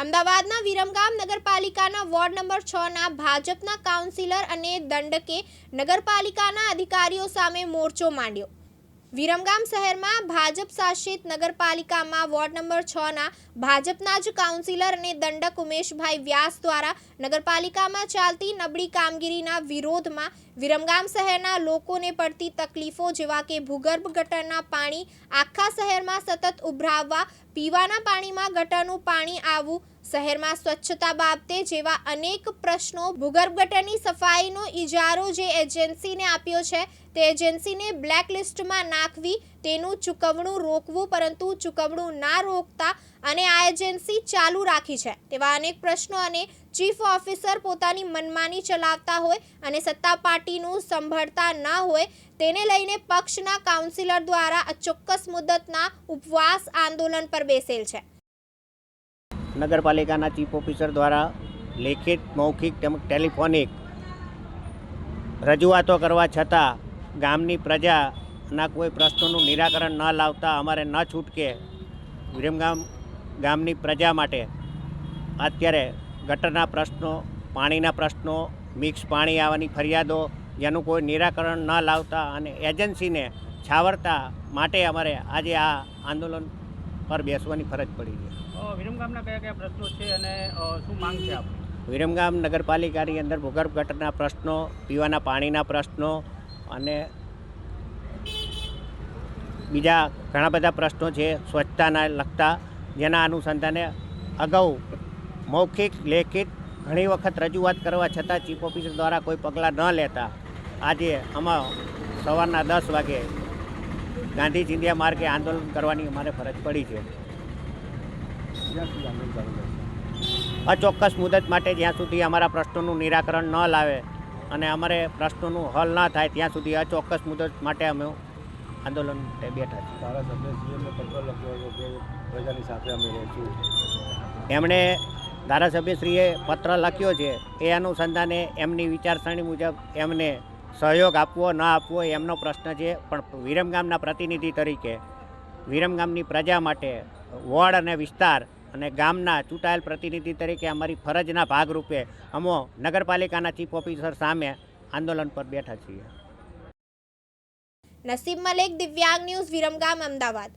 અમદાવાદના વિરમગામ નગરપાલિકાના ward number 6ના ભાજપના કાઉન્સિલર અને દંડકે નગરપાલિકાના અધિકારીઓ સામે મોરચો માંડ્યો। વિરમગામ શહેરમાં ભાજપ શાસિત નગરપાલિકામાં વોર્ડ નંબર 6ના ભાજપના જ કાઉન્સિલર અને દંડક ઉમેશભાઈ વ્યાસ દ્વારા નગરપાલિકામાં ચાલતી નબળી કામગીરીના વિરોધમાં વિરમગામ શહેરના લોકોને પડતી તકલીફો જેવા કે ભૂગર્ભ ગટરના પાણી આખા શહેરમાં સતત ઉભરાવવા, પીવાના પાણીમાં ગટરનું પાણી આવવું, શહેરમાં સ્વચ્છતા બાબતે જેવા અનેક પ્રશ્નો, ભૂગર્ભ ગટરની સફાઈનો ઇજારો જે એજન્સીને આપ્યો છે તે એજન્સીને બ્લેકલિસ્ટમાં નાખવી, તેનું ચૂકવણું રોકવું, પરંતુ ચૂકવણું ના રોકતા અને આ એજન્સી ચાલુ રાખી છે તેવા અનેક પ્રશ્નો અને ચીફ ઓફિસર પોતાની મનમાની ચલાવતા હોય અને સત્તા પાર્ટીનું સંભાળતા ન હોય તેને લઈને પક્ષના કાઉન્સિલર દ્વારા અચોક્કસ મુદતના ઉપવાસ આંદોલન પર બેસેલ છે। નગરપાલિકાના ચીફ ઓફિસર દ્વારા લેખિત, મૌખિક તેમજ ટેલિફોનિક રજૂઆતો કરવા છતાં ગામની પ્રજાના કોઈ પ્રશ્નોનું નિરાકરણ ન લાવતા અમારે ન છૂટકે વિરમગામ ગામની પ્રજા માટે અત્યારે ગટરના પ્રશ્નો, પાણીના પ્રશ્નો, મિક્સ પાણી આવવાની ફરિયાદો જેનું કોઈ નિરાકરણ ન લાવતા અને એજન્સીને છાવરતા માટે અમારે આજે આ આંદોલન પર બેસવાની ફરજ પડી છે। વિરમગામના કયા કયા પ્રશ્નો છે અને શું માંગ છે આપની? વિરમગામ નગરપાલિકાની અંદર ભૂગર્ભ ગટરના પ્રશ્નો, પીવાના પાણીના પ્રશ્નો અને બીજા ઘણા બધા પ્રશ્નો છે સ્વચ્છતાના લગતા, જેના અનુસંધાને અગાઉ મૌખિક, લેખિત ઘણી વખત રજૂઆત કરવા છતાં ચીફ ઓફિસર દ્વારા કોઈ પગલાં ન લેતા આજે આમાં સવારના 10 વાગે ગાંધી ચિંધ્યા માર્ગે આંદોલન કરવાની અમારે ફરજ પડી છે। અચોક્કસ મુદત માટે જ્યાં સુધી અમારા પ્રશ્નોનું નિરાકરણ ન લાવે અને અમારે પ્રશ્નોનું હલ ન થાય ત્યાં સુધી અચોક્કસ મુદત માટે અમે આંદોલન બેઠા છીએ। ધારાસભ્યશ્રીએ પત્ર લખ્યો હતો કે પ્રજાની સાથે અમે રહીશું। એમણે ધારાસભ્યશ્રીએ પત્ર લખ્યો છે એ અનુસંધાને એમની વિચારસરણી મુજબ એમને સહયોગ આપવો ન આપવો એમનો પ્રશ્ન છે, પણ વિરમગામના પ્રતિનિધિ તરીકે વિરમગામની પ્રજા માટે વોર્ડ અને વિસ્તાર અને ગામના ચૂંટાયેલ પ્રતિનિધિ તરીકે અમારી ફરજના ભાગરૂપે અમો નગરપાલિકાના ચીફ ઓફિસર સામે આંદોલન પર બેઠા છીએ। નસીબ મલેક, દિવ્યાંગ ન્યૂઝ, વિરમગામ, અમદાવાદ।